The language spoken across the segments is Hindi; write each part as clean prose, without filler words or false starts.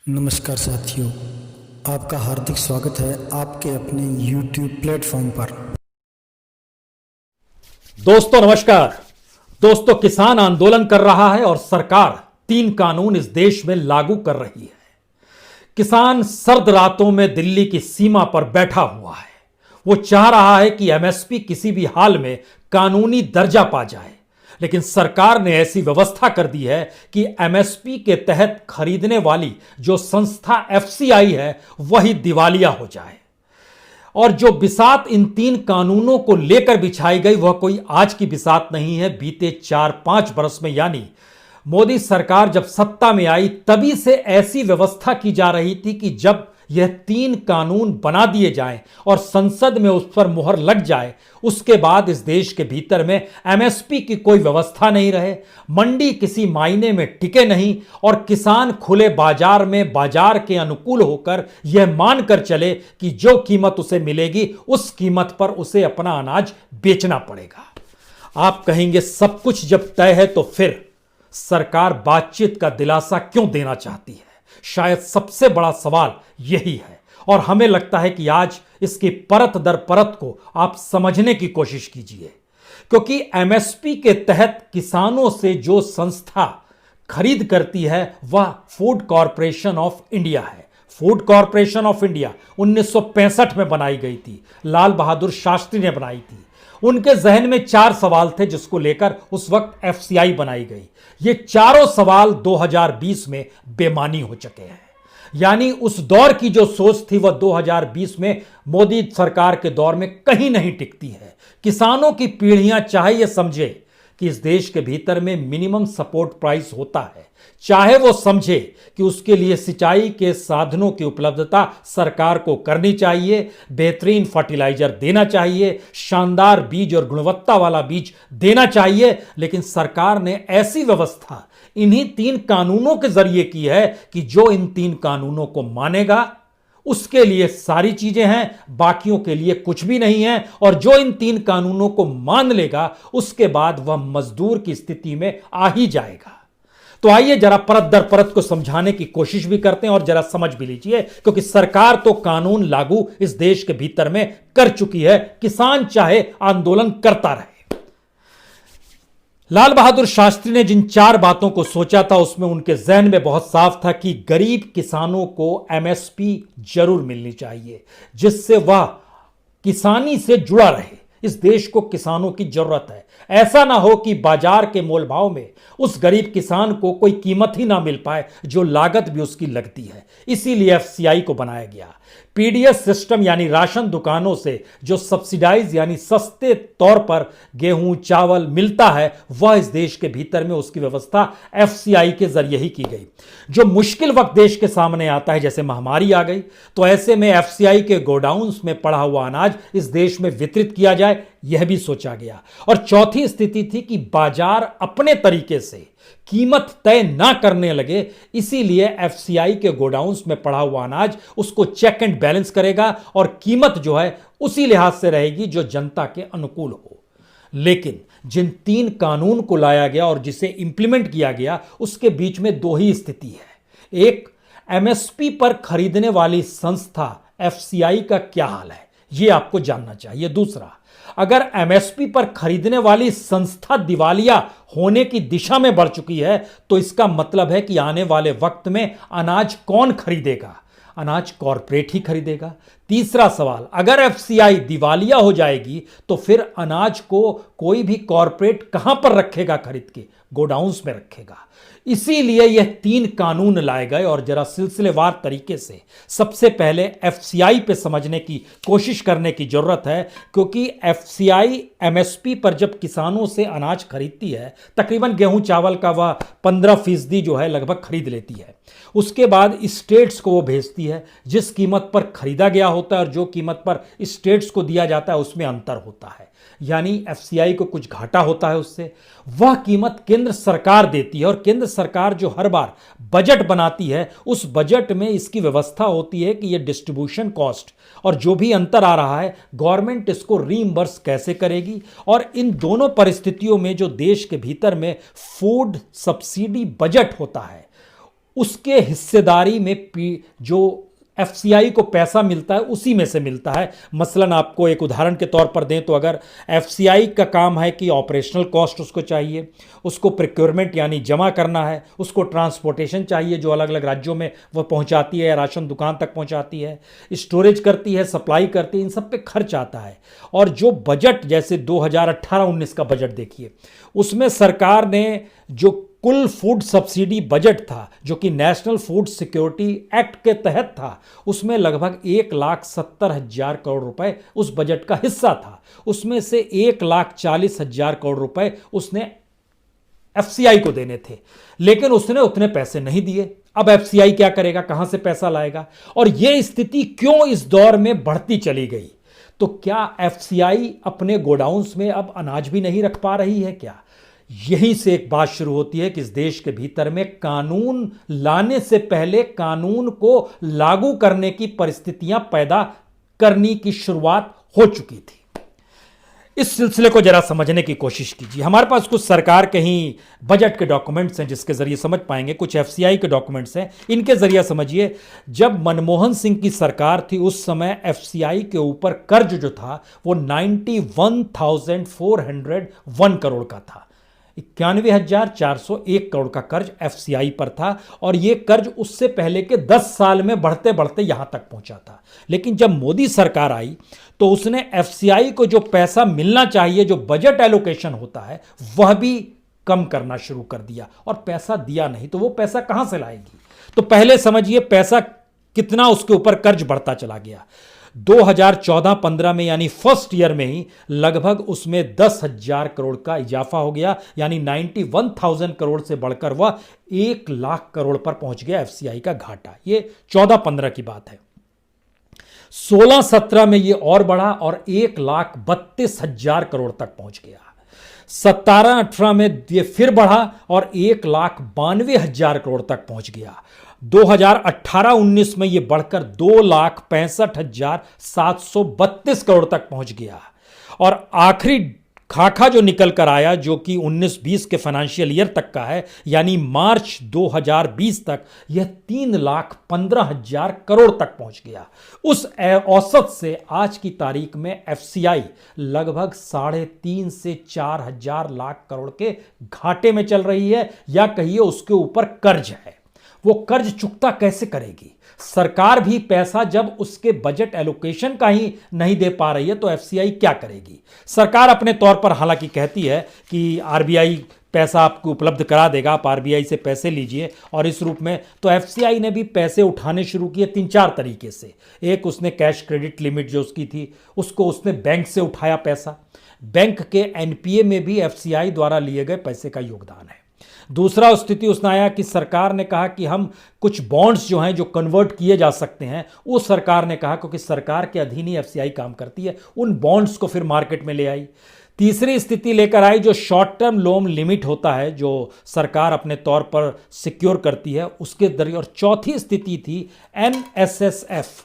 नमस्कार साथियों, आपका हार्दिक स्वागत है आपके अपने YouTube प्लेटफॉर्म पर। दोस्तों नमस्कार। दोस्तों, किसान आंदोलन कर रहा है और सरकार 3 कानून इस देश में लागू कर रही है। किसान सर्द रातों में दिल्ली की सीमा पर बैठा हुआ है। वो चाह रहा है कि एमएसपी किसी भी हाल में कानूनी दर्जा पा जाए, लेकिन सरकार ने ऐसी व्यवस्था कर दी है कि एमएसपी के तहत खरीदने वाली जो संस्था एफसीआई है वही दिवालिया हो जाए। और जो बिसात इन 3 कानूनों को लेकर बिछाई गई वह कोई आज की बिसात नहीं है। बीते 4-5 बरस में, यानी मोदी सरकार जब सत्ता में आई तभी से ऐसी व्यवस्था की जा रही थी कि जब यह 3 कानून बना दिए जाएं और संसद में उस पर मुहर लग जाए, उसके बाद इस देश के भीतर में एमएसपी की कोई व्यवस्था नहीं रहे, मंडी किसी मायने में टिके नहीं और किसान खुले बाजार में बाजार के अनुकूल होकर यह मानकर चले कि जो कीमत उसे मिलेगी उस कीमत पर उसे अपना अनाज बेचना पड़ेगा। आप कहेंगे सब कुछ जब तय है तो फिर सरकार बातचीत का दिलासा क्यों देना चाहती है? शायद सबसे बड़ा सवाल यही है और हमें लगता है कि आज इसकी परत दर परत को आप समझने की कोशिश कीजिए, क्योंकि एमएसपी के तहत किसानों से जो संस्था खरीद करती है वह फूड कॉरपोरेशन ऑफ इंडिया है। फूड कॉरपोरेशन ऑफ इंडिया 1965 में बनाई गई थी, लाल बहादुर शास्त्री ने बनाई थी। उनके जहन में 4 सवाल थे जिसको लेकर उस वक्त एफसीआई बनाई गई। ये चारों सवाल 2020 में बेमानी हो चुके हैं। यानी उस दौर की जो सोच थी वह 2020 में मोदी सरकार के दौर में कहीं नहीं टिकती है। किसानों की पीढ़ियां चाहे ये समझे कि इस देश के भीतर में मिनिमम सपोर्ट प्राइस होता है, चाहे वो समझे कि उसके लिए सिंचाई के साधनों की उपलब्धता सरकार को करनी चाहिए, बेहतरीन फर्टिलाइजर देना चाहिए, शानदार बीज और गुणवत्ता वाला बीज देना चाहिए, लेकिन सरकार ने ऐसी व्यवस्था इन्हीं 3 कानूनों के जरिए की है कि जो इन 3 कानूनों को मानेगा उसके लिए सारी चीजें हैं, बाकियों के लिए कुछ भी नहीं है। और जो इन 3 कानूनों को मान लेगा उसके बाद वह मजदूर की स्थिति में आ ही जाएगा। तो आइए जरा परत दर परत को समझाने की कोशिश भी करते हैं और जरा समझ भी लीजिए, क्योंकि सरकार तो कानून लागू इस देश के भीतर में कर चुकी है, किसान चाहे आंदोलन करता रहे। लाल बहादुर शास्त्री ने जिन 4 बातों को सोचा था उसमें उनके जहन में बहुत साफ था कि गरीब किसानों को एमएसपी जरूर मिलनी चाहिए, जिससे वह किसानी से जुड़ा रहे। इस देश को किसानों की जरूरत है। ऐसा ना हो कि बाजार के मोल भाव में उस गरीब किसान को कोई कीमत ही ना मिल पाए जो लागत भी उसकी लगती है। इसीलिए एफसीआई को बनाया गया। पीडीएस सिस्टम यानी राशन दुकानों से जो सब्सिडाइज यानी सस्ते तौर पर गेहूं चावल मिलता है वह इस देश के भीतर में उसकी व्यवस्था एफसीआई के जरिए ही की गई। जो मुश्किल वक्त देश के सामने आता है, जैसे महामारी आ गई, तो ऐसे में एफसीआई के गोडाउन्स में पड़ा हुआ अनाज इस देश में वितरित किया जाए, यह भी सोचा गया। और चौथी स्थिति थी कि बाजार अपने तरीके से कीमत तय ना करने लगे, इसीलिए एफसीआई के गोडाउन्स में पड़ा हुआ अनाज उसको चेक एंड बैलेंस करेगा और कीमत जो है उसी लिहाज से रहेगी जो जनता के अनुकूल हो। लेकिन जिन 3 कानून को लाया गया और जिसे इंप्लीमेंट किया गया उसके बीच में 2 ही स्थिति है। एक, एमएसपी पर खरीदने वाली संस्था एफसीआई का क्या हाल है, यह आपको जानना चाहिए। दूसरा, अगर एमएसपी पर खरीदने वाली संस्था दिवालिया होने की दिशा में बढ़ चुकी है तो इसका मतलब है कि आने वाले वक्त में अनाज कौन खरीदेगा? अनाज कॉरपोरेट ही खरीदेगा। तीसरा सवाल, अगर एफसीआई दिवालिया हो जाएगी तो फिर अनाज को कोई भी कॉरपोरेट कहां पर रखेगा? खरीद के गोडाउन्स में रखेगा। इसीलिए यह 3 कानून लाए गए और जरा सिलसिलेवार तरीके से सबसे पहले एफसीआई पे समझने की कोशिश करने की जरूरत है, क्योंकि एफसीआई एमएसपी पर जब किसानों से अनाज खरीदती है, तकरीबन गेहूं चावल का वह 15% जो है लगभग खरीद लेती है। उसके बाद स्टेट्स को वो भेजती है। जिस कीमत पर खरीदा गया होता है और जो कीमत पर स्टेट्स को दिया जाता है उसमें अंतर होता है, यानी एफसीआई को कुछ घाटा होता है उससे। वह कीमत केंद्र सरकार देती है और केंद्र सरकार जो हर बार बजट बनाती है उस बजट में इसकी व्यवस्था होती है कि यह डिस्ट्रीब्यूशन कॉस्ट और जो भी अंतर आ रहा है गवर्नमेंट इसको रीइंबर्स कैसे करेगी। और इन दोनों परिस्थितियों में जो देश के भीतर में फूड सब्सिडी बजट होता है उसके हिस्सेदारी में जो एफसीआई को पैसा मिलता है उसी में से मिलता है। मसलन आपको एक उदाहरण के तौर पर दें तो अगर एफसीआई का काम है कि ऑपरेशनल कॉस्ट उसको चाहिए, उसको प्रिक्योरमेंट यानी जमा करना है, उसको ट्रांसपोर्टेशन चाहिए जो अलग अलग राज्यों में वह पहुंचाती है, राशन दुकान तक पहुंचाती है, स्टोरेज करती है, सप्लाई करती है, इन सब पे खर्च आता है। और जो बजट जैसे 2018-19 का बजट देखिए, उसमें सरकार ने जो कुल फूड सब्सिडी बजट था जो कि नेशनल फूड सिक्योरिटी एक्ट के तहत था, उसमें लगभग 1,70,000 करोड़ रुपए उस बजट का हिस्सा था। उसमें से 1,40,000 करोड़ रुपए उसने एफसीआई को देने थे, लेकिन उसने उतने पैसे नहीं दिए। अब एफसीआई क्या करेगा, कहां से पैसा लाएगा? और यह स्थिति क्यों इस दौर में बढ़ती चली गई? तो क्या एफसीआई अपने गोडाउन्स में अब अनाज भी नहीं रख पा रही है क्या? यहीं से एक बात शुरू होती है कि इस देश के भीतर में कानून लाने से पहले कानून को लागू करने की परिस्थितियां पैदा करने की शुरुआत हो चुकी थी। इस सिलसिले को जरा समझने की कोशिश कीजिए। हमारे पास कुछ सरकार के ही बजट के डॉक्यूमेंट्स हैं जिसके जरिए समझ पाएंगे, कुछ एफसीआई के डॉक्यूमेंट्स हैं, इनके जरिए समझिए। जब मनमोहन सिंह की सरकार थी उस समय एफसीआई के ऊपर कर्ज जो था वो 91,401 करोड़ का था। 91,401 करोड़ का कर्ज एफसीआई पर था और यह कर्ज उससे पहले के 10 साल में बढ़ते बढ़ते यहां तक पहुंचा था। लेकिन जब मोदी सरकार आई तो उसने एफसीआई को जो पैसा मिलना चाहिए, जो बजट एलोकेशन होता है, वह भी कम करना शुरू कर दिया और पैसा दिया नहीं। तो वो पैसा कहां से लाएगी? तो पहले समझिए पैसा कितना उसके ऊपर कर्ज बढ़ता चला गया। 2014-15 में यानी फर्स्ट ईयर में ही लगभग उसमें 10,000 करोड़ का इजाफा हो गया, यानी 91,000 करोड़ से बढ़कर वह 1 लाख करोड़ पर पहुंच गया एफसीआई का घाटा। ये 14-15 की बात है। 16-17 में यह और बढ़ा और 1,32,000 करोड़ तक पहुंच गया। 17-18 में यह फिर बढ़ा और 1,92,000 करोड़ तक पहुंच गया। 2018-19 में यह बढ़कर 2,65,732 करोड़ तक पहुंच गया। और आखिरी खाका जो निकल कर आया, जो कि 19-20 के फाइनेंशियल ईयर तक का है, यानी मार्च 2020 तक, यह 3,15,000 करोड़ तक पहुंच गया। उस औसत से आज की तारीख में एफसीआई लगभग 3.5 से 4,000 लाख करोड़ के घाटे में चल रही है, या कहिए उसके ऊपर कर्ज है। वो कर्ज चुकता कैसे करेगी? सरकार भी पैसा जब उसके बजट एलोकेशन का ही नहीं दे पा रही है तो एफसीआई क्या करेगी? सरकार अपने तौर पर हालांकि कहती है कि आरबीआई पैसा आपको उपलब्ध करा देगा, आप आरबीआई से पैसे लीजिए, और इस रूप में तो एफसीआई ने भी पैसे उठाने शुरू किए 3-4 तरीके से। एक, उसने कैश क्रेडिट लिमिट जो उसकी थी उसको उसने बैंक से उठाया पैसा। बैंक के एनपीए में भी एफसीआई द्वारा लिए गए पैसे का योगदान है। दूसरा स्थिति उसने आया कि सरकार ने कहा कि हम कुछ बॉन्ड्स जो हैं जो कन्वर्ट किए जा सकते हैं, वो सरकार ने कहा, क्योंकि सरकार के अधीन ही एफसीआई काम करती है, उन बॉन्ड्स को फिर मार्केट में ले आई। तीसरी स्थिति लेकर आई जो शॉर्ट टर्म लोन लिमिट होता है जो सरकार अपने तौर पर सिक्योर करती है, उसके जरिए। और चौथी स्थिति थी एनएसएसएफ।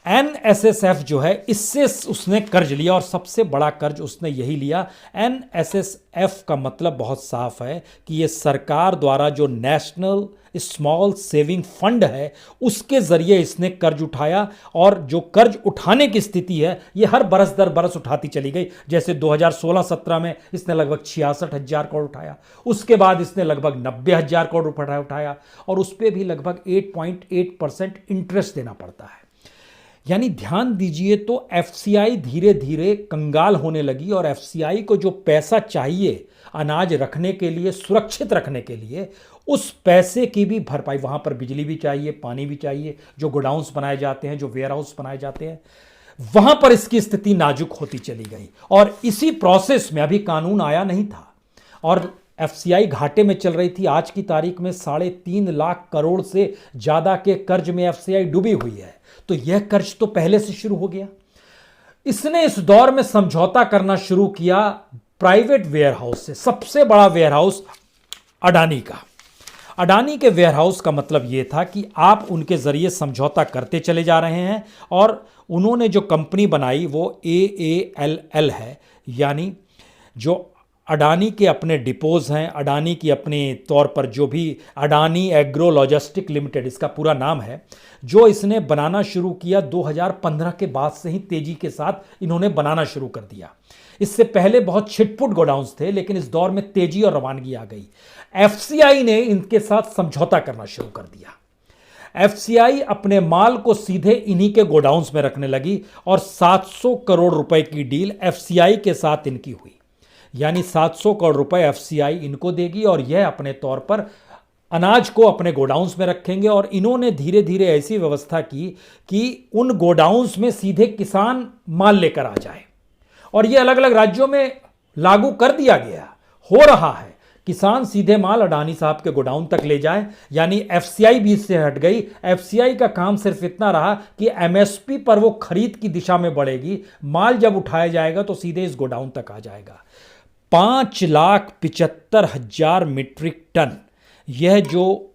एनएसएसएफ जो है, इससे उसने कर्ज लिया और सबसे बड़ा कर्ज उसने यही लिया। एनएसएसएफ का मतलब बहुत साफ है कि ये सरकार द्वारा जो नेशनल स्मॉल सेविंग फंड है उसके जरिए इसने कर्ज उठाया, और जो कर्ज उठाने की स्थिति है ये हर बरस दर बरस उठाती चली गई। जैसे 2016-17 में इसने लगभग 66,000 करोड़ उठाया, उसके बाद इसने लगभग 90,000 करोड़ रुपए उठाया, और उस पर भी लगभग 8.8% इंटरेस्ट देना पड़ता है। यानी ध्यान दीजिए, तो एफसीआई धीरे धीरे कंगाल होने लगी, और एफसीआई को जो पैसा चाहिए अनाज रखने के लिए, सुरक्षित रखने के लिए, उस पैसे की भी भरपाई, वहां पर बिजली भी चाहिए, पानी भी चाहिए, जो गोडाउन्स बनाए जाते हैं, जो वेयर हाउस बनाए जाते हैं, वहां पर इसकी स्थिति नाजुक होती चली गई। और इसी प्रोसेस में अभी कानून आया नहीं था और एफसीआई घाटे में चल रही थी। आज की तारीख में 3.5 लाख करोड़ से ज्यादा के कर्ज में एफसीआई डूबी हुई है। तो यह कर्ज तो पहले से शुरू हो गया। इसने इस दौर में समझौता करना शुरू किया प्राइवेट वेयरहाउस से। सबसे बड़ा वेयरहाउस अडानी का। अडानी के वेयरहाउस का मतलब यह था कि आप उनके जरिए समझौता करते चले जा रहे हैं, और उन्होंने जो कंपनी बनाई वो AALL है, यानी जो अडानी के अपने डिपोज हैं, अडानी की अपने तौर पर जो भी अडानी एग्रो लॉजिस्टिक लिमिटेड इसका पूरा नाम है, जो इसने बनाना शुरू किया 2015 के बाद से ही तेजी के साथ इन्होंने बनाना शुरू कर दिया। इससे पहले बहुत छिटपुट गोडाउन्स थे, लेकिन इस दौर में तेजी और रवानगी आ गई। एफसीआई ने इनके साथ समझौता करना शुरू कर दिया। एफसीआई अपने माल को सीधे इन्हीं के गोडाउन्स में रखने लगी और 700 करोड़ रुपए की डील एफसीआई के साथ इनकी हुई। यानी 700 करोड़ रुपए एफसीआई इनको देगी और यह अपने तौर पर अनाज को अपने गोडाउन्स में रखेंगे। और इन्होंने धीरे धीरे ऐसी व्यवस्था की कि उन गोडाउन्स में सीधे किसान माल लेकर आ जाए, और यह अलग अलग राज्यों में लागू कर दिया गया, हो रहा है। किसान सीधे माल अडानी साहब के गोडाउन तक ले जाए, यानी एफसीआई भी इससे हट गई। एफसीआई का काम सिर्फ इतना रहा कि एमएसपी पर वो खरीद की दिशा में बढ़ेगी, माल जब उठाया जाएगा तो सीधे इस गोडाउन तक आ जाएगा। 5,75,000 मीट्रिक टन, यह जो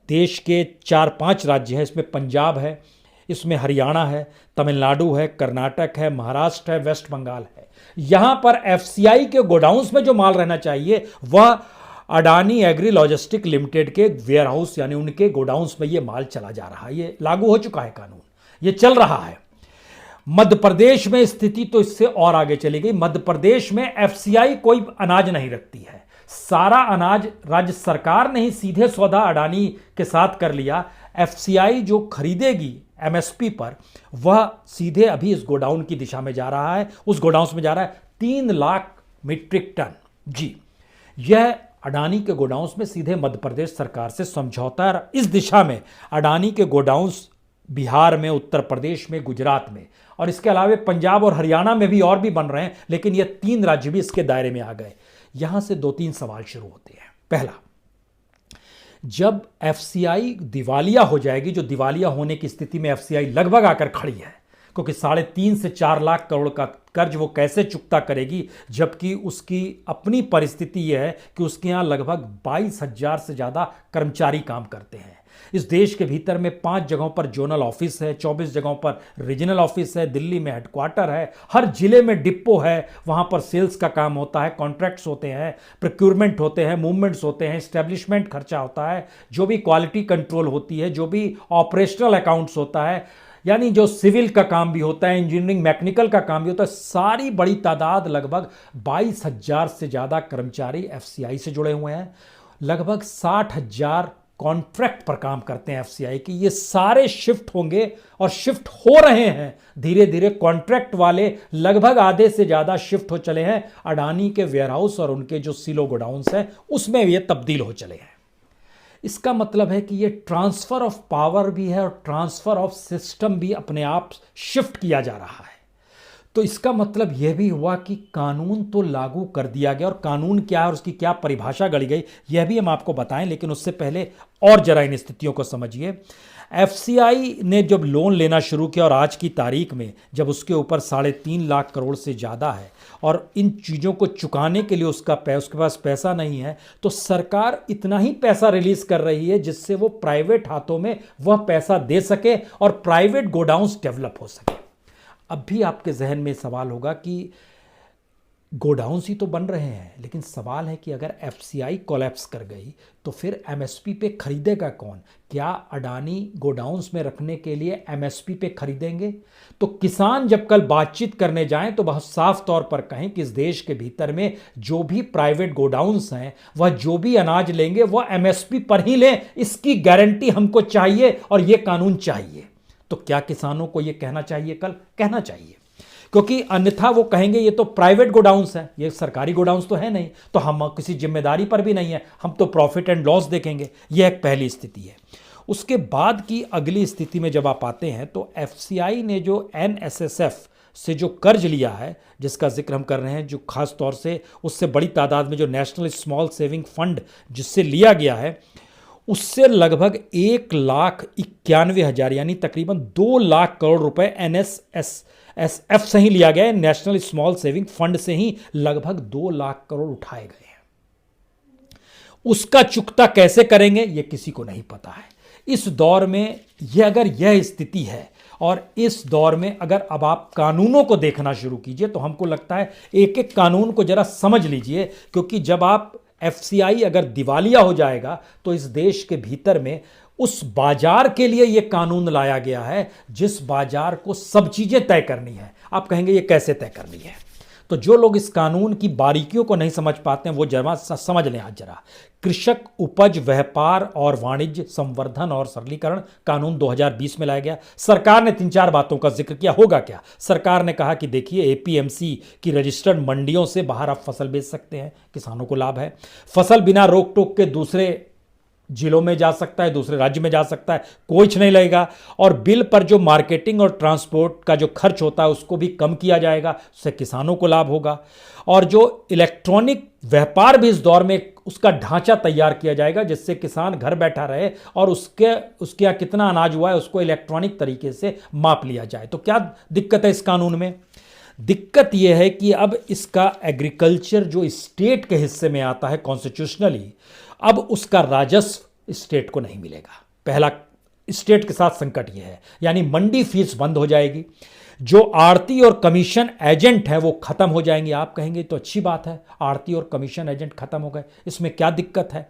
देश के 4-5 राज्य हैं, इसमें पंजाब है, इसमें हरियाणा है, तमिलनाडु है, कर्नाटक है, महाराष्ट्र है, वेस्ट बंगाल है, यहां पर एफसीआई के गोडाउन्स में जो माल रहना चाहिए वह अडानी एग्री लॉजिस्टिक लिमिटेड के वेयरहाउस यानी उनके गोडाउन्स में यह माल चला जा रहा है। यह लागू हो चुका है कानून, यह चल रहा है। मध्य प्रदेश में स्थिति तो इससे और आगे चली गई। मध्य प्रदेश में एफसीआई कोई अनाज नहीं रखती है, सारा अनाज राज्य सरकार ने ही सीधे सौदा अडानी के साथ कर लिया। एफसीआई जो खरीदेगी एमएसपी पर, वह सीधे अभी इस गोडाउन की दिशा में जा रहा है, उस गोडाउन में जा रहा है 3 लाख मीट्रिक टन। जी, यह अडानी के गोडाउन्स में सीधे मध्य प्रदेश सरकार से समझौता है। इस दिशा में अडानी के गोडाउन्स बिहार में, उत्तर प्रदेश में, गुजरात में, और इसके अलावा पंजाब और हरियाणा में भी और भी बन रहे हैं, लेकिन ये 3 राज्य भी इसके दायरे में आ गए। यहां से 2-3 सवाल शुरू होते हैं। पहला, जब एफसीआई दिवालिया हो जाएगी, जो दिवालिया होने की स्थिति में एफसीआई लगभग आकर खड़ी है, क्योंकि 3.5 से 4 लाख करोड़ का कर्ज वो कैसे चुकता करेगी, जबकि उसकी अपनी परिस्थिति यह है कि उसके यहां लगभग 22,000 से ज्यादा कर्मचारी काम करते हैं। इस देश के भीतर में 5 जगहों पर जोनल ऑफिस है, 24 जगहों पर रीजनल ऑफिस है, दिल्ली में हेडक्वार्टर है, हर जिले में डिपो है, वहां पर सेल्स का काम होता है, कॉन्ट्रैक्ट्स होते हैं, प्रोक्योरमेंट होते हैं, मूवमेंट्स होते हैं, एस्टेब्लिशमेंट खर्चा होता है, जो भी क्वालिटी कंट्रोल होती है, जो भी ऑपरेशनल अकाउंट्स होता है, यानी जो सिविल का काम भी होता है, इंजीनियरिंग मैकेनिकल का काम भी होता है, सारी बड़ी तादाद लगभग 22,000 से ज़्यादा कर्मचारी एफसीआई से जुड़े हुए हैं। लगभग 60,000 कॉन्ट्रैक्ट पर काम करते हैं एफसीआई की। ये सारे शिफ्ट होंगे और शिफ्ट हो रहे हैं धीरे धीरे। कॉन्ट्रैक्ट वाले लगभग आधे से ज़्यादा शिफ्ट हो चले हैं अडानी के वेयरहाउस और उनके जो सिलो गोडाउन्स हैं उसमें ये तब्दील हो चले हैं। इसका मतलब है कि ये ट्रांसफर ऑफ पावर भी है और ट्रांसफर ऑफ सिस्टम भी अपने आप शिफ्ट किया जा रहा है। तो इसका मतलब यह भी हुआ कि कानून तो लागू कर दिया गया, और कानून क्या है और उसकी क्या परिभाषा गढ़ी गई यह भी हम आपको बताएं, लेकिन उससे पहले और जरा इन स्थितियों को समझिए। एफसीआई ने जब लोन लेना शुरू किया और आज की तारीख में जब उसके ऊपर 3.5 लाख करोड़ से ज़्यादा है और इन चीज़ों को चुकाने के लिए उसके पास पैसा नहीं है, तो सरकार इतना ही पैसा रिलीज कर रही है जिससे वो प्राइवेट हाथों में वह पैसा दे सके और प्राइवेट गोडाउन्स डेवलप हो सके। अब भी आपके जहन में सवाल होगा कि गोडाउन्स ही तो बन रहे हैं, लेकिन सवाल है कि अगर एफसीआई कोलैप्स कर गई तो फिर एमएसपी पे खरीदेगा कौन? क्या अडानी गोडाउन्स में रखने के लिए एमएसपी पे खरीदेंगे? तो किसान जब कल बातचीत करने जाएं तो बहुत साफ तौर पर कहें कि इस देश के भीतर में जो भी प्राइवेट गोडाउन्स हैं वह जो भी अनाज लेंगे वह एमएसपी पर ही लें, इसकी गारंटी हमको चाहिए और यह कानून चाहिए। तो क्या किसानों को यह कहना चाहिए? कल कहना चाहिए, क्योंकि अन्यथा वो कहेंगे ये तो प्राइवेट गोडाउन्स है, ये सरकारी गोडाउन्स तो है नहीं, तो हम किसी जिम्मेदारी पर भी नहीं है, हम तो प्रॉफिट एंड लॉस देखेंगे। यह एक पहली स्थिति है। उसके बाद की अगली स्थिति में जब आप आते हैं तो एफसीआई ने जो एनएसएसएफ से जो कर्ज लिया है, जिसका जिक्र हम कर रहे हैं, जो खास तौर से उससे बड़ी तादाद में जो नेशनल स्मॉल सेविंग फंड जिससे लिया गया है, उससे लगभग 1,91,000 यानी तकरीबन 2 लाख करोड़ रुपए एनएसएसएफ से ही लिया गया है। नेशनल स्मॉल सेविंग फंड से ही लगभग 2 लाख करोड़ उठाए गए हैं। उसका चुकता कैसे करेंगे ये किसी को नहीं पता है। इस दौर में अगर यह स्थिति है और इस दौर में अगर अब आप कानूनों को देखना शुरू कीजिए तो हमको लगता है एक एक कानून को जरा समझ लीजिए, क्योंकि जब आप एफसीआई अगर दिवालिया हो जाएगा तो इस देश के भीतर में उस बाजार के लिए यह कानून लाया गया है जिस बाजार को सब चीजें तय करनी है। आप कहेंगे ये कैसे तय करनी है? तो जो लोग इस कानून की बारीकियों को नहीं समझ पाते हैं वो जरा समझ लें। आज जरा कृषक उपज व्यापार और वाणिज्य संवर्धन और सरलीकरण कानून 2020 में लाया गया। सरकार ने 3-4 बातों का जिक्र किया। होगा क्या? सरकार ने कहा कि देखिए एपीएमसी की रजिस्टर्ड मंडियों से बाहर आप फसल बेच सकते हैं, किसानों को लाभ है। फसल बिना रोक टोक के दूसरे जिलों में जा सकता है, दूसरे राज्य में जा सकता है, कुछ नहीं लगेगा। और बिल पर जो मार्केटिंग और ट्रांसपोर्ट का जो खर्च होता है उसको भी कम किया जाएगा, उससे किसानों को लाभ होगा। और जो इलेक्ट्रॉनिक व्यापार भी इस दौर में उसका ढांचा तैयार किया जाएगा जिससे किसान घर बैठा रहे और उसके यहाँ कितना अनाज हुआ है उसको इलेक्ट्रॉनिक तरीके से माप लिया जाए। तो क्या दिक्कत है इस कानून में? दिक्कत यह है कि अब इसका एग्रीकल्चर जो स्टेट के हिस्से में आता है कॉन्स्टिट्यूशनली, अब उसका राजस्व स्टेट को नहीं मिलेगा। पहला स्टेट के साथ संकट यह है, यानी मंडी फीस बंद हो जाएगी। जो आड़ती और कमीशन एजेंट हैं वो खत्म हो जाएंगे। आप कहेंगे तो अच्छी बात है, आड़ती और कमीशन एजेंट खत्म हो गए, इसमें क्या दिक्कत है?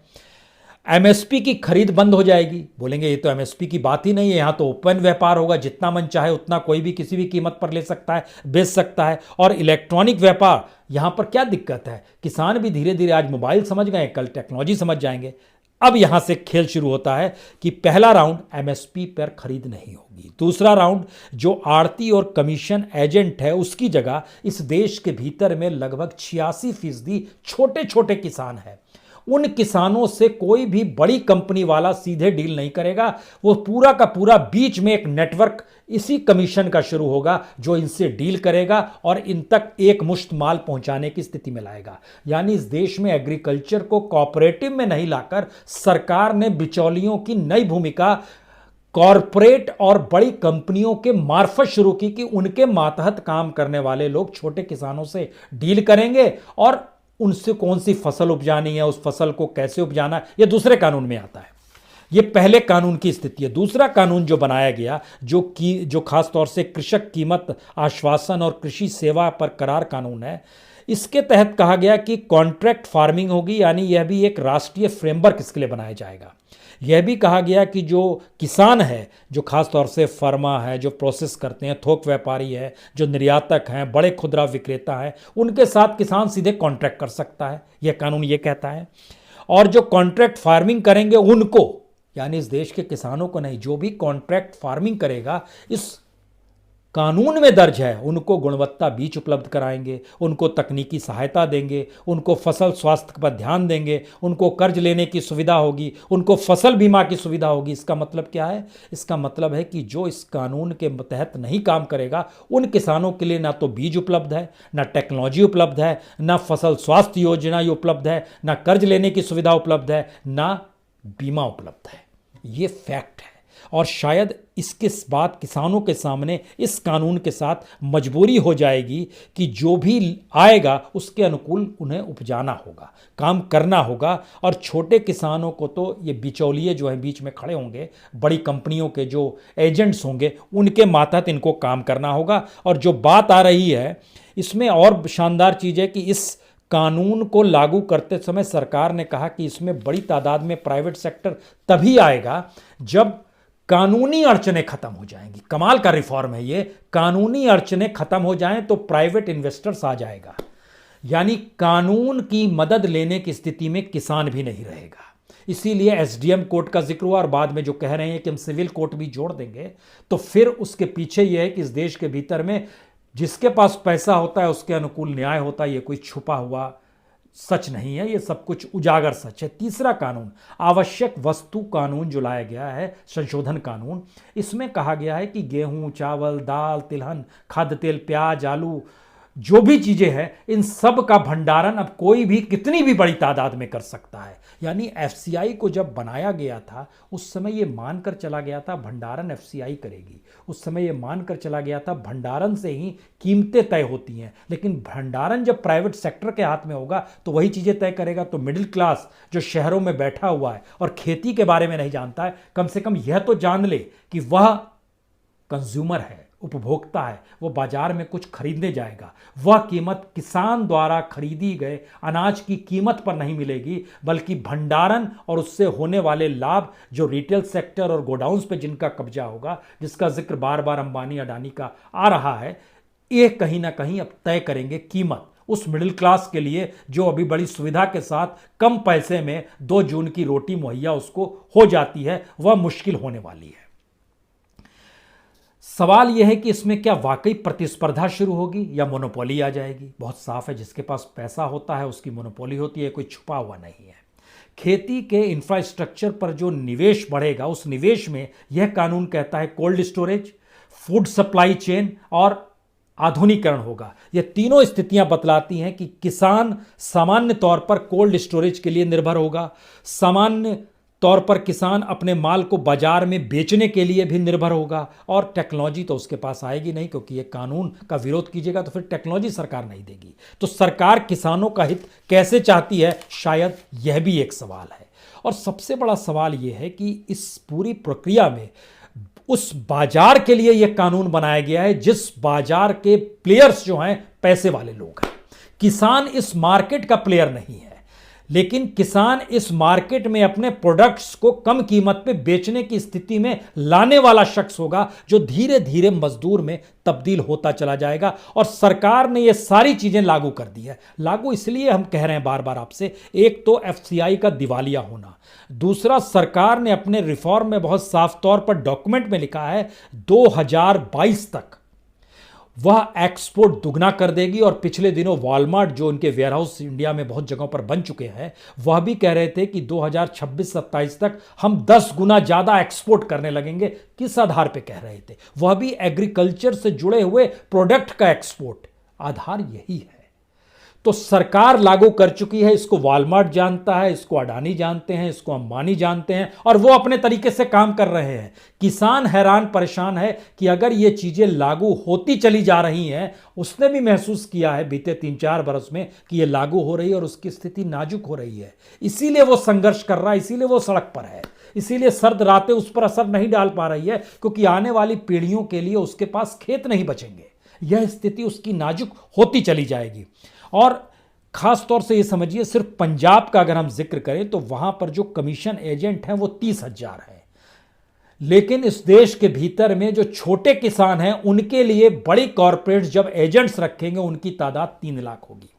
एमएसपी की खरीद बंद हो जाएगी। बोलेंगे ये तो एमएसपी की बात ही नहीं है, यहां तो ओपन व्यापार होगा, जितना मन चाहे उतना कोई भी किसी भी कीमत पर ले सकता है, बेच सकता है। और इलेक्ट्रॉनिक व्यापार, यहां पर क्या दिक्कत है? किसान भी धीरे धीरे आज मोबाइल समझ गए, कल टेक्नोलॉजी समझ जाएंगे। अब यहां से खेल शुरू होता है कि पहला राउंड एमएसपी पर खरीद नहीं होगी। दूसरा राउंड जो आड़ती और कमीशन एजेंट है उसकी जगह इस देश के भीतर में लगभग 86% छोटे छोटे किसान है। उन किसानों से कोई भी बड़ी कंपनी वाला सीधे डील नहीं करेगा, वो पूरा का पूरा बीच में एक नेटवर्क इसी कमीशन का शुरू होगा जो इनसे डील करेगा और इन तक एक मुश्त माल पहुंचाने की स्थिति में लाएगा। यानी इस देश में एग्रीकल्चर को कोऑपरेटिव में नहीं लाकर सरकार ने बिचौलियों की नई भूमिका कॉरपोरेट और बड़ी कंपनियों के मार्फत शुरू की कि उनके मातहत काम करने वाले लोग छोटे किसानों से डील करेंगे और उनसे कौन सी फसल उपजानी है, उस फसल को कैसे उपजाना है, यह दूसरे कानून में आता है। यह पहले कानून की स्थिति है। दूसरा कानून जो बनाया गया जो खास तौर से कृषक कीमत आश्वासन और कृषि सेवा पर करार कानून है, इसके तहत कहा गया कि कॉन्ट्रैक्ट फार्मिंग होगी, यानी यह भी एक राष्ट्रीय फ्रेमवर्क इसके लिए बनाया जाएगा। यह भी कहा गया कि जो किसान है, जो खास तौर से फर्मा है, जो प्रोसेस करते हैं, थोक व्यापारी है, जो निर्यातक हैं, बड़े खुदरा विक्रेता हैं, उनके साथ किसान सीधे कॉन्ट्रैक्ट कर सकता है, यह कानून ये कहता है। और जो कॉन्ट्रैक्ट फार्मिंग करेंगे उनको, यानी इस देश के किसानों को नहीं, जो भी कॉन्ट्रैक्ट फार्मिंग करेगा इस कानून में दर्ज है, उनको गुणवत्ता बीज उपलब्ध कराएंगे, उनको तकनीकी सहायता देंगे, उनको फसल स्वास्थ्य पर ध्यान देंगे, उनको कर्ज लेने की सुविधा होगी, उनको फसल बीमा की सुविधा होगी। इसका मतलब क्या है? इसका मतलब है कि जो इस कानून के तहत नहीं काम करेगा उन किसानों के लिए ना तो बीज उपलब्ध है, ना टेक्नोलॉजी उपलब्ध है, ना फसल स्वास्थ्य योजना उपलब्ध है, ना कर्ज लेने की सुविधा उपलब्ध है, ना बीमा उपलब्ध है। ये फैक्ट है। और शायद इसके बाद किसानों के सामने इस कानून के साथ मजबूरी हो जाएगी कि जो भी आएगा उसके अनुकूल उन्हें उपजाना होगा, काम करना होगा। और छोटे किसानों को तो ये बिचौलिए जो हैं बीच में खड़े होंगे, बड़ी कंपनियों के जो एजेंट्स होंगे, उनके मातहत इनको काम करना होगा। और जो बात आ रही है इसमें और शानदार चीज़ है कि इस कानून को लागू करते समय सरकार ने कहा कि इसमें बड़ी तादाद में प्राइवेट सेक्टर तभी आएगा जब कानूनी अड़चनें खत्म हो जाएंगी। कमाल का रिफॉर्म है ये। कानूनी अड़चनें खत्म हो जाएं तो प्राइवेट इन्वेस्टर्स आ जाएगा, यानी कानून की मदद लेने की स्थिति में किसान भी नहीं रहेगा। इसीलिए एसडीएम कोर्ट का जिक्र हुआ और बाद में जो कह रहे हैं कि हम सिविल कोर्ट भी जोड़ देंगे, तो फिर उसके पीछे यह है कि इस देश के भीतर में जिसके पास पैसा होता है उसके अनुकूल न्याय होता है। ये कोई छुपा हुआ सच नहीं है, ये सब कुछ उजागर सच है। तीसरा कानून आवश्यक वस्तु कानून जो लाया गया है, संशोधन कानून, इसमें कहा गया है कि गेहूं, चावल, दाल, तिलहन, खाद्य तेल, प्याज, आलू, जो भी चीजें हैं, इन सब का भंडारण अब कोई भी कितनी भी बड़ी तादाद में कर सकता है। यानी एफसीआई को जब बनाया गया था उस समय ये मानकर चला गया था भंडारण एफसीआई करेगी। उस समय ये मानकर चला गया था भंडारण से ही कीमतें तय होती हैं। लेकिन भंडारण जब प्राइवेट सेक्टर के हाथ में होगा तो वही चीजें तय करेगा। तो मिडिल क्लास जो शहरों में बैठा हुआ है और खेती के बारे में नहीं जानता है, कम से कम यह तो जान ले कि वह कंज्यूमर है, उपभोक्ता है, वो बाजार में कुछ खरीदने जाएगा, वह कीमत किसान द्वारा खरीदी गए अनाज की कीमत पर नहीं मिलेगी, बल्कि भंडारण और उससे होने वाले लाभ जो रिटेल सेक्टर और गोडाउन्स पे जिनका कब्जा होगा, जिसका जिक्र बार बार अंबानी अडानी का आ रहा है, ये कहीं ना कहीं अब तय करेंगे कीमत उस मिडिल क्लास के लिए जो अभी बड़ी सुविधा के साथ कम पैसे में 2 जून की रोटी मुहैया उसको हो जाती है, वह मुश्किल होने वाली है। सवाल यह है कि इसमें क्या वाकई प्रतिस्पर्धा शुरू होगी या मोनोपोली आ जाएगी। बहुत साफ है, जिसके पास पैसा होता है उसकी मोनोपोली होती है, कोई छुपा हुआ नहीं है। खेती के इंफ्रास्ट्रक्चर पर जो निवेश बढ़ेगा, उस निवेश में यह कानून कहता है cold storage, food supply chain और आधुनिकीकरण होगा। ये तीनों स्थितियां बतलाती हैं कि किसान सामान्य तौर पर कोल्ड स्टोरेज के लिए निर्भर होगा, सामान्य तौर पर किसान अपने माल को बाजार में बेचने के लिए भी निर्भर होगा, और टेक्नोलॉजी तो उसके पास आएगी नहीं, क्योंकि ये कानून का विरोध कीजिएगा तो फिर टेक्नोलॉजी सरकार नहीं देगी। तो सरकार किसानों का हित कैसे चाहती है, शायद यह भी एक सवाल है। और सबसे बड़ा सवाल यह है कि इस पूरी प्रक्रिया में उस बाजार के लिए यह कानून बनाया गया है जिस बाजार के प्लेयर्स जो हैं पैसे वाले लोग हैं। किसान इस मार्केट का प्लेयर नहीं है, लेकिन किसान इस मार्केट में अपने प्रोडक्ट्स को कम कीमत पे बेचने की स्थिति में लाने वाला शख्स होगा, जो धीरे धीरे मजदूर में तब्दील होता चला जाएगा। और सरकार ने ये सारी चीजें लागू कर दी है। लागू इसलिए हम कह रहे हैं बार बार आपसे, एक तो एफसीआई का दिवालिया होना, दूसरा सरकार ने अपने रिफॉर्म में बहुत साफ तौर पर डॉक्यूमेंट में लिखा है 2022 तक वह एक्सपोर्ट दुगना कर देगी। और पिछले दिनों वॉलमार्ट जो उनके वेयरहाउस इंडिया में बहुत जगहों पर बन चुके हैं, वह भी कह रहे थे कि 2026-27 तक हम 10 गुना ज्यादा एक्सपोर्ट करने लगेंगे। किस आधार पे कह रहे थे? वह भी एग्रीकल्चर से जुड़े हुए प्रोडक्ट का एक्सपोर्ट। आधार यही है। तो सरकार लागू कर चुकी है, इसको वॉलमार्ट जानता है, इसको अडानी जानते हैं, इसको अंबानी जानते हैं, और वो अपने तरीके से काम कर रहे हैं। किसान हैरान परेशान है कि अगर ये चीजें लागू होती चली जा रही हैं, उसने भी महसूस किया है बीते 3-4 बरस में कि ये लागू हो रही है और उसकी स्थिति नाजुक हो रही है। इसीलिए वो संघर्ष कर रहा है, इसीलिए वो सड़क पर है, इसीलिए सर्द रातें उस पर असर नहीं डाल पा रही है, क्योंकि आने वाली पीढ़ियों के लिए उसके पास खेत नहीं बचेंगे। यह स्थिति उसकी नाजुक होती चली जाएगी। और खास तौर से ये समझिए, सिर्फ पंजाब का अगर हम जिक्र करें तो वहां पर जो कमीशन एजेंट हैं वो 30,000 हैं, लेकिन इस देश के भीतर में जो छोटे किसान हैं उनके लिए बड़ी कॉरपोरेट्स जब एजेंट्स रखेंगे उनकी तादाद 3 लाख होगी।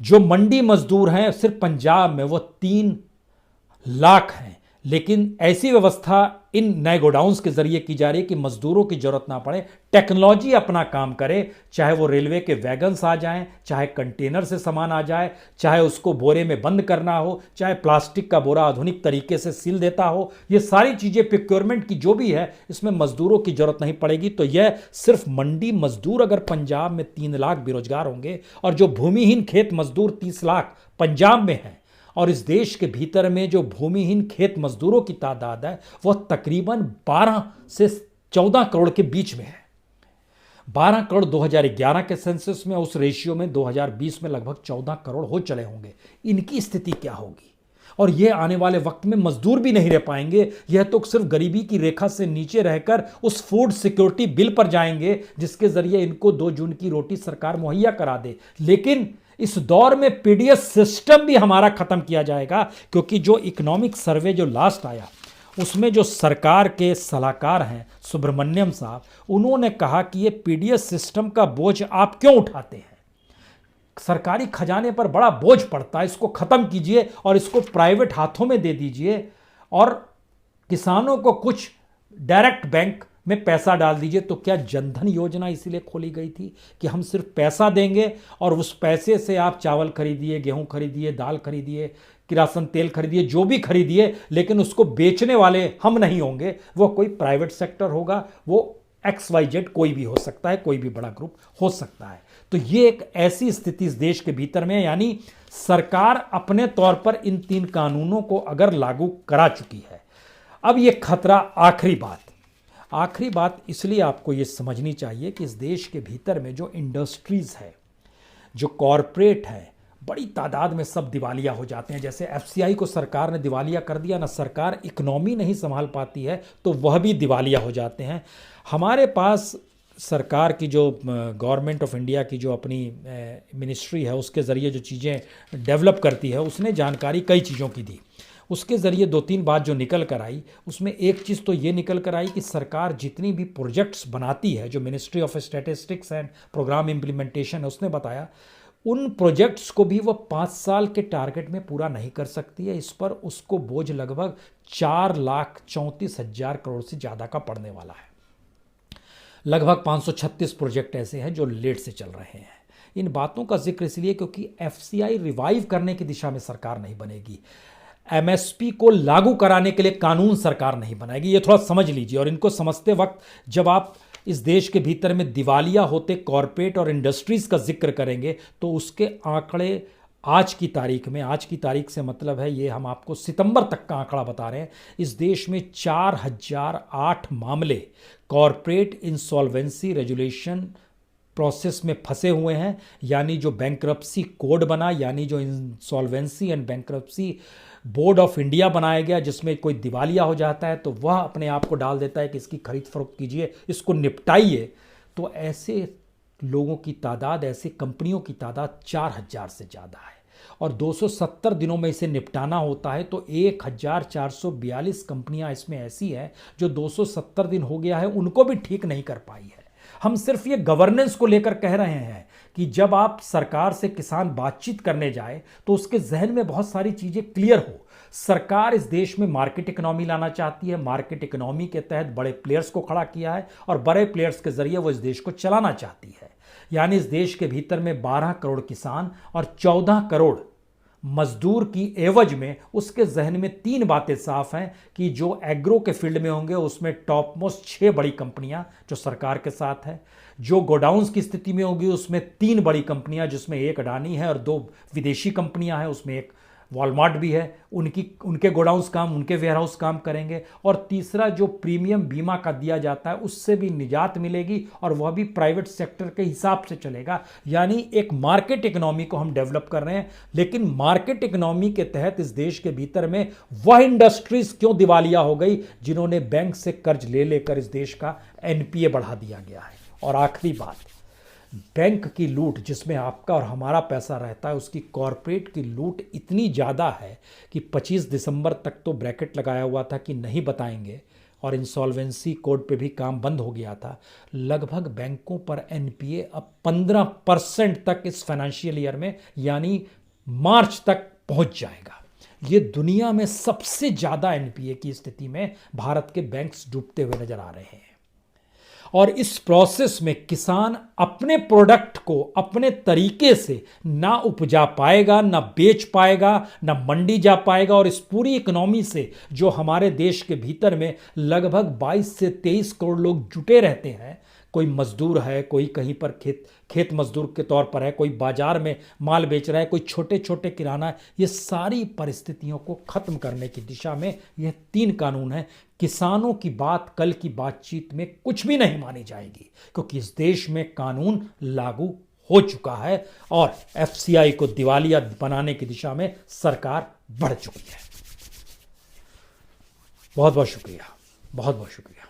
जो मंडी मजदूर हैं सिर्फ पंजाब में वो 3 लाख हैं, लेकिन ऐसी व्यवस्था इन नए गोडाउन्स के जरिए की जा रही है कि मजदूरों की जरूरत ना पड़े, टेक्नोलॉजी अपना काम करे। चाहे वो रेलवे के वैगन्स आ जाएं, चाहे कंटेनर से सामान आ जाए, चाहे उसको बोरे में बंद करना हो, चाहे प्लास्टिक का बोरा आधुनिक तरीके से सील देता हो, ये सारी चीजें प्रोक्योरमेंट की जो भी है, इसमें मजदूरों की जरूरत नहीं पड़ेगी। तो यह सिर्फ मंडी मजदूर अगर पंजाब में 3 लाख बेरोजगार होंगे, और जो भूमिहीन खेत मजदूर 30 लाख पंजाब में हैं, और इस देश के भीतर में जो भूमिहीन खेत मजदूरों की तादाद है वह तकरीबन 12 से 14 करोड़ के बीच में है। 12 करोड़ 2011 के सेंसस में, उस रेशियो में 2020 में लगभग 14 करोड़ हो चले होंगे। इनकी स्थिति क्या होगी? और यह आने वाले वक्त में मजदूर भी नहीं रह पाएंगे, यह तो सिर्फ गरीबी की रेखा से नीचे रहकर उस फूड सिक्योरिटी बिल पर जाएंगे जिसके जरिए इनको 2 जून की रोटी सरकार मुहैया करा दे। लेकिन इस दौर में पीडीएस सिस्टम भी हमारा खत्म किया जाएगा, क्योंकि जो इकोनॉमिक सर्वे जो लास्ट आया उसमें जो सरकार के सलाहकार हैं सुब्रमण्यम साहब, उन्होंने कहा कि ये पीडीएस सिस्टम का बोझ आप क्यों उठाते हैं? सरकारी खजाने पर बड़ा बोझ पड़ता है, इसको खत्म कीजिए और इसको प्राइवेट हाथों में दे दीजिए, और किसानों को कुछ डायरेक्ट बैंक में पैसा डाल दीजिए। तो क्या जनधन योजना इसीलिए खोली गई थी कि हम सिर्फ पैसा देंगे और उस पैसे से आप चावल खरीदिए, गेहूं खरीदिए, दाल खरीदिए, किरासन तेल खरीदिए, जो भी खरीदिए, लेकिन उसको बेचने वाले हम नहीं होंगे, वो कोई प्राइवेट सेक्टर होगा, वो XYZ कोई भी हो सकता है, कोई भी बड़ा ग्रुप हो सकता है। तो ये एक ऐसी स्थिति इस देश के भीतर में, यानी सरकार अपने तौर पर इन 3 कानूनों को अगर लागू करा चुकी है। अब ये खतरा, आखिरी बात इसलिए आपको ये समझनी चाहिए कि इस देश के भीतर में जो इंडस्ट्रीज है, जो कॉरपोरेट है, बड़ी तादाद में सब दिवालिया हो जाते हैं। जैसे एफसीआई को सरकार ने दिवालिया कर दिया ना, सरकार इकोनॉमी नहीं संभाल पाती है तो वह भी दिवालिया हो जाते हैं। हमारे पास सरकार की जो गवर्नमेंट ऑफ इंडिया की जो अपनी मिनिस्ट्री है उसके ज़रिए जो चीज़ें डेवलप करती है, उसने जानकारी कई चीज़ों की दी। उसके ज़रिए 2-3 बात जो निकल कर आई, उसमें एक चीज़ तो ये निकल कर आई कि सरकार जितनी भी प्रोजेक्ट्स बनाती है, जो ministry of statistics and programme implementation है उसने बताया, उन प्रोजेक्ट्स को भी वह 5 साल के टारगेट में पूरा नहीं कर सकती है। इस पर उसको बोझ लगभग 4,34,000 करोड़ से ज़्यादा का पड़ने वाला है। लगभग 536 प्रोजेक्ट ऐसे हैं जो लेट से चल रहे हैं। इन बातों का जिक्र इसलिए क्योंकि एफसीआई रिवाइव करने की दिशा में सरकार नहीं बनेगी, एमएसपी को लागू कराने के लिए कानून सरकार नहीं बनाएगी। ये थोड़ा समझ लीजिए। और इनको समझते वक्त जब आप इस देश के भीतर में दिवालिया होते कॉरपोरेट और इंडस्ट्रीज का जिक्र करेंगे तो उसके आंकड़े आज की तारीख में, आज की तारीख से मतलब है ये हम आपको सितंबर तक का आंकड़ा बता रहे हैं, इस देश में 4008 मामले कॉरपोरेट इंसॉल्वेंसी रेजुलेशन प्रोसेस में फंसे हुए हैं। यानी जो बैंक्रप्सी कोड बना, यानी जो insolvency and bankruptcy board of India बनाया गया, जिसमें कोई दिवालिया हो जाता है तो वह अपने आप को डाल देता है कि इसकी खरीद फरोख्त कीजिए, इसको निपटाइए। तो ऐसे लोगों की तादाद, ऐसी कंपनियों की तादाद 4000 से ज़्यादा है और 270 दिनों में इसे निपटाना होता है। तो 1442 कंपनियां इसमें ऐसी हैं जो 270 दिन हो गया है उनको भी ठीक नहीं कर पाई है। हम सिर्फ ये गवर्नेंस को लेकर कह रहे हैं कि जब आप सरकार से किसान बातचीत करने जाए तो उसके जहन में बहुत सारी चीज़ें क्लियर हो। सरकार इस देश में मार्केट इकोनॉमी लाना चाहती है, मार्केट इकोनॉमी के तहत बड़े प्लेयर्स को खड़ा किया है और बड़े प्लेयर्स के जरिए वो इस देश को चलाना चाहती है। यानी इस देश के भीतर में 12 करोड़ किसान और 14 करोड़ मजदूर की एवज में उसके जहन में 3 बातें साफ हैं कि जो एग्रो के फील्ड में होंगे उसमें टॉप मोस्ट 6 बड़ी कंपनियां जो सरकार के साथ है, जो गोडाउन्स की स्थिति में होगी उसमें 3 बड़ी कंपनियां जिसमें एक अडानी है और 2 विदेशी कंपनियां हैं, उसमें एक वॉलमार्ट भी है, उनके गोडाउन्स काम, उनके वेयरहाउस काम करेंगे। और तीसरा जो प्रीमियम बीमा का दिया जाता है उससे भी निजात मिलेगी और वह भी प्राइवेट सेक्टर के हिसाब से चलेगा। यानी एक मार्केट इकोनॉमी को हम डेवलप कर रहे हैं। लेकिन मार्केट इकोनॉमी के तहत इस देश के भीतर में वह इंडस्ट्रीज क्यों दिवालिया हो गई जिन्होंने बैंक से कर्ज ले लेकर इस देश का एनपीए बढ़ा दिया गया है। और आखिरी बात, बैंक की लूट जिसमें आपका और हमारा पैसा रहता है, उसकी कॉरपोरेट की लूट इतनी ज़्यादा है कि 25 दिसंबर तक तो ब्रैकेट लगाया हुआ था कि नहीं बताएंगे और इंसॉल्वेंसी कोड पे भी काम बंद हो गया था। लगभग बैंकों पर एनपीए अब 15% तक इस फाइनेंशियल ईयर में यानी मार्च तक पहुंच जाएगा। ये दुनिया में सबसे ज़्यादा एनपीए की स्थिति में भारत के बैंक्स डूबते हुए नजर आ रहे हैं। और इस प्रोसेस में किसान अपने प्रोडक्ट को अपने तरीके से ना उपजा पाएगा, ना बेच पाएगा, ना मंडी जा पाएगा। और इस पूरी इकोनॉमी से जो हमारे देश के भीतर में लगभग 22 से 23 करोड़ लोग जुटे रहते हैं, कोई मजदूर है, कोई कहीं पर खेत मजदूर के तौर पर है, कोई बाजार में माल बेच रहा है, कोई छोटे छोटे किराना, ये सारी परिस्थितियों को खत्म करने की दिशा में यह 3 कानून हैं। किसानों की बात कल की बातचीत में कुछ भी नहीं मानी जाएगी क्योंकि इस देश में कानून लागू हो चुका है और एफसीआई को दिवालिया बनाने की दिशा में सरकार बढ़ चुकी है। बहुत बहुत शुक्रिया, बहुत बहुत शुक्रिया।